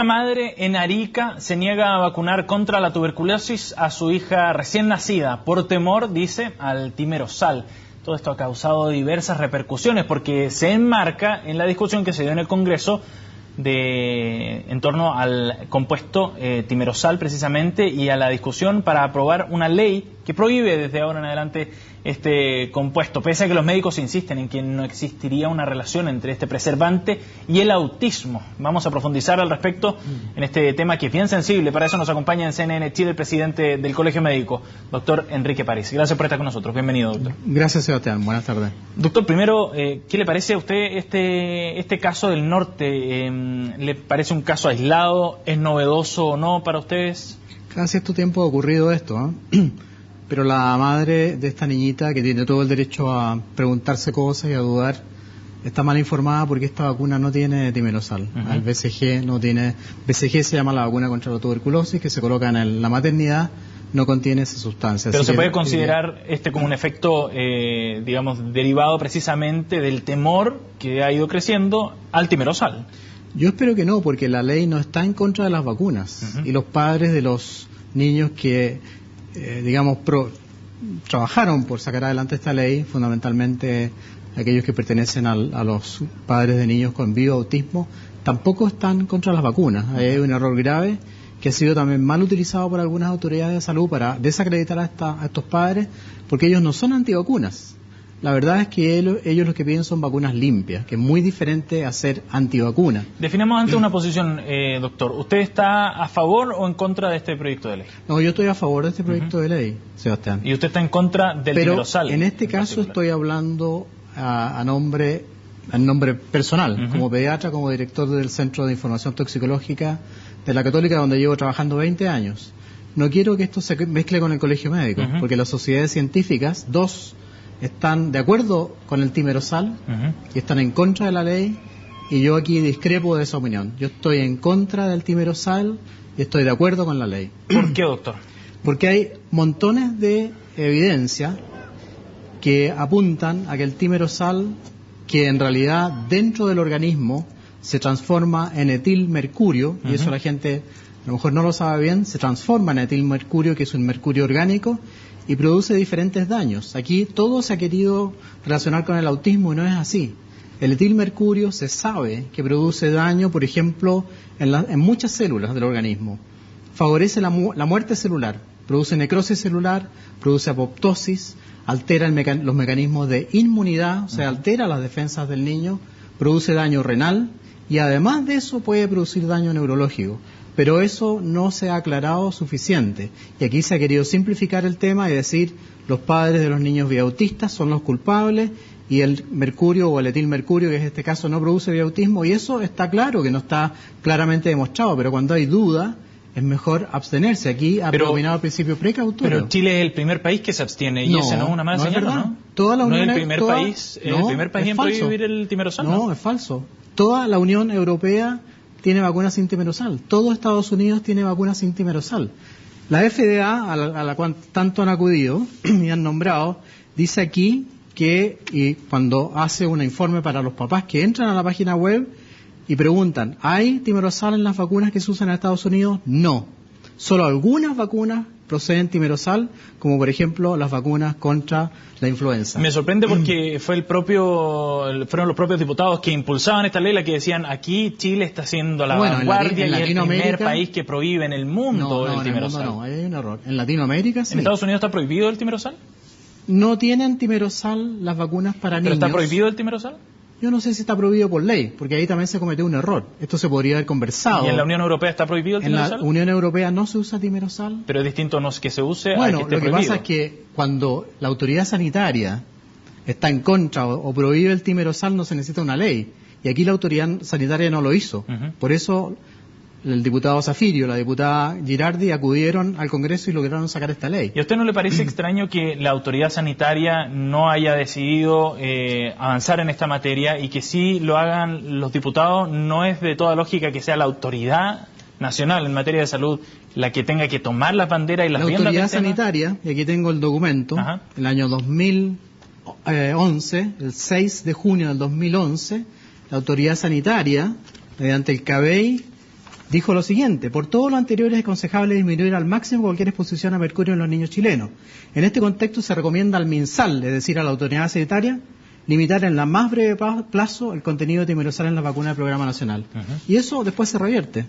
Una madre en Arica se niega a vacunar contra la tuberculosis a su hija recién nacida por temor, dice, al timerosal. Todo esto ha causado diversas repercusiones porque se enmarca en la discusión que se dio en el Congreso en torno al compuesto timerosal precisamente, y a la discusión para aprobar una ley que prohíbe desde ahora en adelante este compuesto, pese a que los médicos insisten en que no existiría una relación entre este preservante y el autismo. Vamos a profundizar al respecto en este tema que es bien sensible. Para eso nos acompaña en CNN Chile el presidente del Colegio Médico, doctor Enrique París. Gracias por estar con nosotros. Bienvenido, doctor. Gracias, Sebastián. Buenas tardes. Doctor, primero, ¿qué le parece a usted este caso del norte? ¿Le parece un caso aislado? ¿Es novedoso o no para ustedes? Cada cierto tiempo ha ocurrido esto, pero la madre de esta niñita, que tiene todo el derecho a preguntarse cosas y a dudar, está mal informada porque esta vacuna no tiene timerosal. El BCG no tiene. BCG se llama la vacuna contra la tuberculosis, que se coloca en la maternidad, no contiene esa sustancia. Pero se puede considerar como un efecto, digamos, derivado precisamente del temor que ha ido creciendo al timerosal. Yo espero que no, porque la ley no está en contra de las vacunas. Y los padres de los niños que, trabajaron por sacar adelante esta ley, fundamentalmente aquellos que pertenecen a los padres de niños con vivo autismo, tampoco están contra las vacunas. Ahí hay un error grave que ha sido también mal utilizado por algunas autoridades de salud para desacreditar a estos padres, porque ellos no son antivacunas. La verdad es que ellos lo que piden son vacunas limpias, que es muy diferente a ser antivacuna. Definamos antes una posición, doctor. ¿Usted está a favor o en contra de este proyecto de ley? No, yo estoy a favor de este proyecto de ley, Sebastián. ¿Y usted está en contra del timerosal? Pero en este caso estoy hablando a nombre personal, como pediatra, como director del Centro de Información Toxicológica de la Católica, donde llevo trabajando 20 años. No quiero que esto se mezcle con el Colegio Médico, porque las sociedades científicas, están de acuerdo con el timerosal y están en contra de la ley, y yo aquí discrepo de esa opinión. Yo estoy en contra del timerosal y estoy de acuerdo con la ley. ¿Por qué, doctor? Porque hay montones de evidencia que apuntan a que el timerosal, que en realidad dentro del organismo se transforma en etilmercurio, y eso la gente a lo mejor no lo sabe bien, se transforma en etilmercurio, que es un mercurio orgánico, y produce diferentes daños. Aquí todo se ha querido relacionar con el autismo y no es así. El etilmercurio se sabe que produce daño, por ejemplo, en muchas células del organismo. Favorece la muerte celular, produce necrosis celular, produce apoptosis, altera los mecanismos de inmunidad, o sea, altera las defensas del niño, produce daño renal y además de eso puede producir daño neurológico. Pero eso no se ha aclarado suficiente. Y aquí se ha querido simplificar el tema y decir los padres de los niños biautistas son los culpables y el mercurio o el etilmercurio, que en este caso no produce biautismo, y eso está claro que no está claramente demostrado, pero cuando hay duda es mejor abstenerse. Aquí ha predominado el principio precautorio. Pero Chile es el primer país que se abstiene, y ese no es una mala señal, ¿no? Toda la Unión, ¿no es el primer país en prohibir el timerosal? No, es falso. Toda la Unión Europea tiene vacunas sin timerosal. Todo Estados Unidos tiene vacunas sin timerosal. La FDA, a la cual tanto han acudido y han nombrado, dice aquí que, y cuando hace un informe para los papás que entran a la página web y preguntan, ¿hay timerosal en las vacunas que se usan en Estados Unidos? No. Solo algunas vacunas proceden timerosal, como por ejemplo las vacunas contra la influenza. Me sorprende porque fueron los propios diputados que impulsaban esta ley, la que decían, aquí Chile está haciendo la vanguardia y es el primer país que prohíbe en el mundo el timerosal. No, hay un error. En Latinoamérica sí. ¿En Estados Unidos está prohibido el timerosal? No tienen timerosal las vacunas para niños. ¿Pero está prohibido el timerosal? Yo no sé si está prohibido por ley, porque ahí también se cometió un error. Esto se podría haber conversado. ¿Y en la Unión Europea está prohibido el timerosal? En la Unión Europea no se usa timerosal. Pero es distinto no es que se use a que esté lo que prohibido. pasa es que cuando la autoridad sanitaria está en contra o prohíbe el timerosal no se necesita una ley. Y aquí la autoridad sanitaria no lo hizo. Por eso el diputado Zafirio, la diputada Girardi acudieron al Congreso y lograron sacar esta ley. ¿Y a usted no le parece extraño que la autoridad sanitaria no haya decidido avanzar en esta materia y que sí lo hagan los diputados? ¿No es de toda lógica que sea la autoridad nacional en materia de salud la que tenga que tomar la bandera y las riendas del tema? La autoridad sanitaria, y aquí tengo el documento, el año 2011, el 6 de junio del 2011, la autoridad sanitaria, mediante el CABEI, dijo lo siguiente: por todo lo anterior es aconsejable disminuir al máximo cualquier exposición a mercurio en los niños chilenos. En este contexto se recomienda al MinSal, es decir, a la autoridad sanitaria, limitar en la más breve plazo el contenido de timerosal en la vacuna del Programa Nacional. Y eso después se revierte.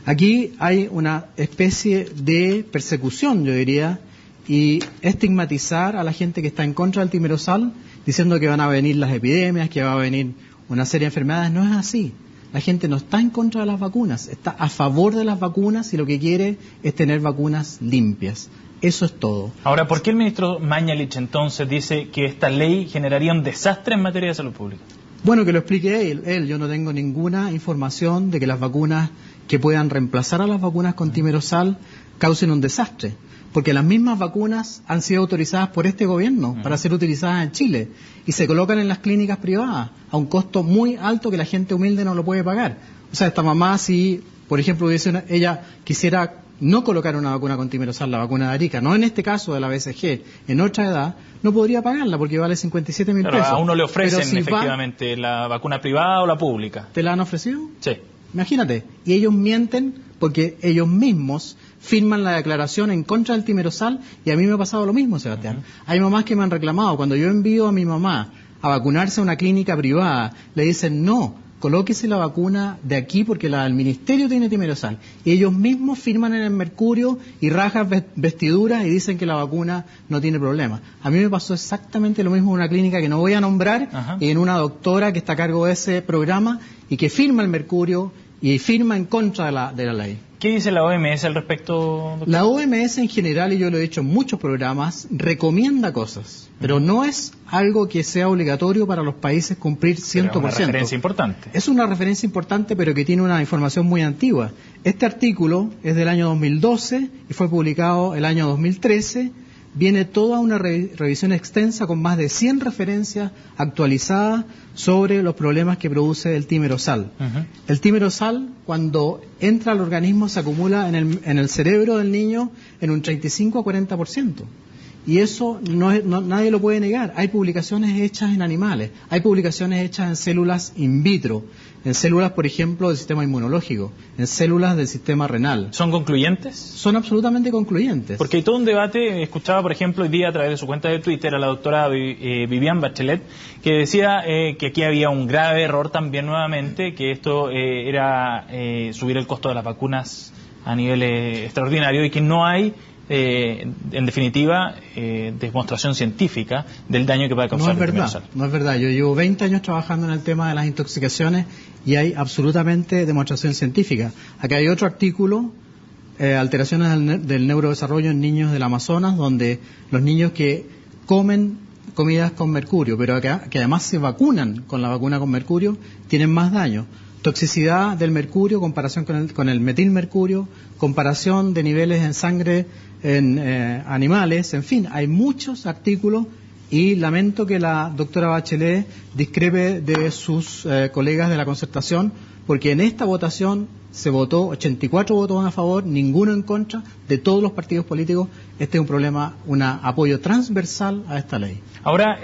Aquí hay una especie de persecución, yo diría, y estigmatizar a la gente que está en contra del timerosal, diciendo que van a venir las epidemias, que va a venir una serie de enfermedades. No es así. La gente no está en contra de las vacunas, está a favor de las vacunas y lo que quiere es tener vacunas limpias. Eso es todo. Ahora, ¿por qué el ministro Mañalich entonces dice que esta ley generaría un desastre en materia de salud pública? Bueno, que lo explique él. Yo no tengo ninguna información de que las vacunas que puedan reemplazar a las vacunas con timerosal causen un desastre. Porque las mismas vacunas han sido autorizadas por este gobierno para ser utilizadas en Chile y se colocan en las clínicas privadas a un costo muy alto que la gente humilde no lo puede pagar. O sea, esta mamá, si, por ejemplo, ella quisiera no colocar una vacuna con timerosal, la vacuna de Arica, no en este caso de la BCG, en otra edad, no podría pagarla porque vale 57.000 pesos. A uno le ofrecen efectivamente la vacuna privada o la pública. ¿Te la han ofrecido? Sí. Imagínate, y ellos mienten porque ellos mismos firman la declaración en contra del timerosal y a mí me ha pasado lo mismo, Sebastián. Hay mamás que me han reclamado, cuando yo envío a mi mamá a vacunarse a una clínica privada, le dicen no, colóquese la vacuna de aquí porque la del ministerio tiene timerosal. Y ellos mismos firman en el mercurio y rajan vestiduras y dicen que la vacuna no tiene problema. A mí me pasó exactamente lo mismo en una clínica que no voy a nombrar y en una doctora que está a cargo de ese programa y que firma el mercurio y firma en contra de la ley. ¿Qué dice la OMS al respecto, doctor? La OMS en general, y yo lo he dicho en muchos programas, recomienda cosas, pero no es algo que sea obligatorio para los países cumplir 100%. Pero es una referencia importante. Es una referencia importante, pero que tiene una información muy antigua. Este artículo es del año 2012 y fue publicado el año 2013. Viene toda una revisión extensa con más de 100 referencias actualizadas sobre los problemas que produce el timerosal. El timerosal, cuando entra al organismo, se acumula en el cerebro del niño en un 35 a 40%. Y eso nadie lo puede negar. Hay publicaciones hechas en animales, hay publicaciones hechas en células in vitro, en células, por ejemplo, del sistema inmunológico, en células del sistema renal. ¿Son concluyentes? Son absolutamente concluyentes. Porque hay todo un debate. Escuchaba, por ejemplo, hoy día a través de su cuenta de Twitter a la doctora Viviane Bachelet, que decía que aquí había un grave error también nuevamente, que esto era subir el costo de las vacunas a nivel extraordinario y que no hay en definitiva, demostración científica del daño que puede causar el timerosal. No es verdad. Yo llevo 20 años trabajando en el tema de las intoxicaciones y hay absolutamente demostración científica. Acá hay otro artículo, alteraciones del neurodesarrollo en niños del Amazonas, donde los niños que comen comidas con mercurio, pero que además se vacunan con la vacuna con mercurio, tienen más daño. Toxicidad del mercurio, comparación con el metilmercurio, comparación de niveles en sangre en animales, en fin, hay muchos artículos y lamento que la doctora Bachelet discrepe de sus colegas de la Concertación, porque en esta votación se votó 84 votos a favor, ninguno en contra de todos los partidos políticos. Este es un problema, un apoyo transversal a esta ley. Ahora,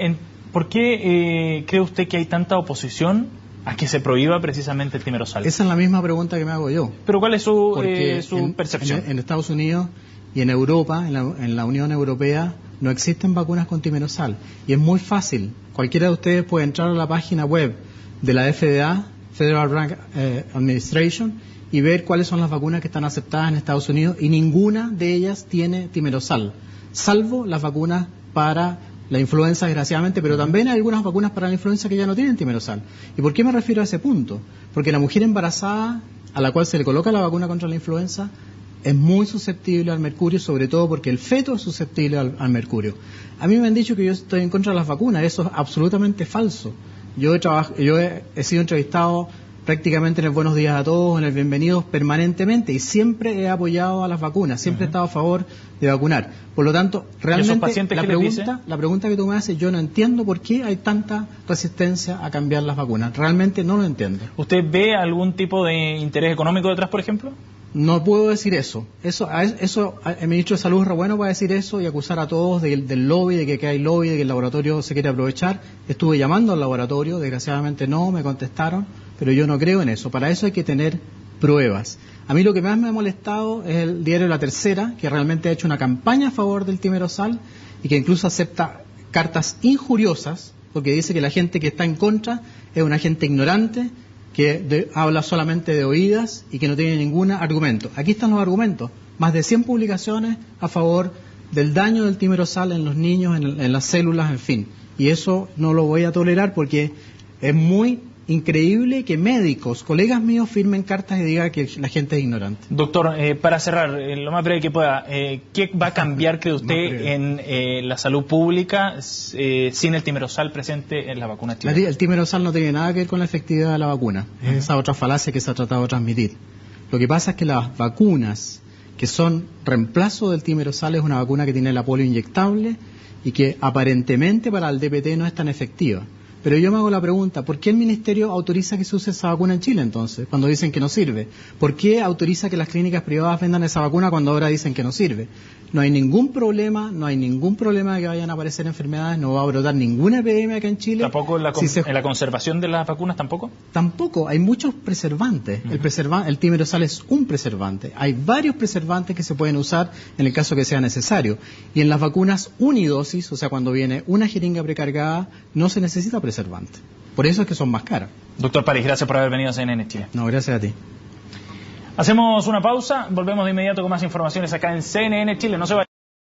¿por qué cree usted que hay tanta oposición a que se prohíba precisamente el timerosal? Esa es la misma pregunta que me hago yo. ¿Pero cuál es su percepción? En Estados Unidos y en Europa, en la Unión Europea, no existen vacunas con timerosal. Y es muy fácil. Cualquiera de ustedes puede entrar a la página web de la FDA, Federal Drug Administration, y ver cuáles son las vacunas que están aceptadas en Estados Unidos, y ninguna de ellas tiene timerosal, salvo las vacunas para la influenza, desgraciadamente, pero también hay algunas vacunas para la influenza que ya no tienen timerosal. ¿Y por qué me refiero a ese punto? Porque la mujer embarazada a la cual se le coloca la vacuna contra la influenza es muy susceptible al mercurio, sobre todo porque el feto es susceptible al mercurio. A mí me han dicho que yo estoy en contra de las vacunas, eso es absolutamente falso. Yo he sido entrevistado prácticamente en el Buenos Días a Todos, en el Bienvenidos, permanentemente, y siempre he apoyado a las vacunas, siempre he estado a favor de vacunar. Por lo tanto, realmente la pregunta que tú me haces, yo no entiendo por qué hay tanta resistencia a cambiar las vacunas. Realmente no lo entiendo. ¿Usted ve algún tipo de interés económico detrás, por ejemplo? No puedo decir eso. El ministro de Salud es re bueno para decir eso y acusar a todos del lobby, de que hay lobby, de que el laboratorio se quiere aprovechar. Estuve llamando al laboratorio, desgraciadamente no, me contestaron, pero yo no creo en eso. Para eso hay que tener pruebas. A mí lo que más me ha molestado es el diario La Tercera, que realmente ha hecho una campaña a favor del timerosal y que incluso acepta cartas injuriosas, porque dice que la gente que está en contra es una gente ignorante, que habla solamente de oídas y que no tiene ningún argumento. Aquí están los argumentos, más de 100 publicaciones a favor del daño del timerosal en los niños, en las células, en fin. Y eso no lo voy a tolerar porque es muy increíble que médicos, colegas míos, firmen cartas y digan que la gente es ignorante. Doctor, para cerrar, lo más breve que pueda, ¿qué va a cambiar, cree usted, en la salud pública sin el timerosal presente en la vacuna chilena? El timerosal no tiene nada que ver con la efectividad de la vacuna. Es esa otra falacia que se ha tratado de transmitir. Lo que pasa es que las vacunas que son reemplazo del timerosal es una vacuna que tiene la polio inyectable y que aparentemente para el DPT no es tan efectiva. Pero yo me hago la pregunta, ¿por qué el Ministerio autoriza que se use esa vacuna en Chile entonces, cuando dicen que no sirve? ¿Por qué autoriza que las clínicas privadas vendan esa vacuna cuando ahora dicen que no sirve? No hay ningún problema de que vayan a aparecer enfermedades, no va a brotar ninguna epidemia acá en Chile. ¿Tampoco en la conservación de las vacunas tampoco? Tampoco, hay muchos preservantes. El timerosal es un preservante. Hay varios preservantes que se pueden usar en el caso que sea necesario. Y en las vacunas unidosis, o sea, cuando viene una jeringa precargada, no se necesita preservante. Por eso es que son más caras. Doctor París, gracias por haber venido a CNN Chile. No, gracias a ti. Hacemos una pausa, volvemos de inmediato con más informaciones acá en CNN Chile. No se vayan.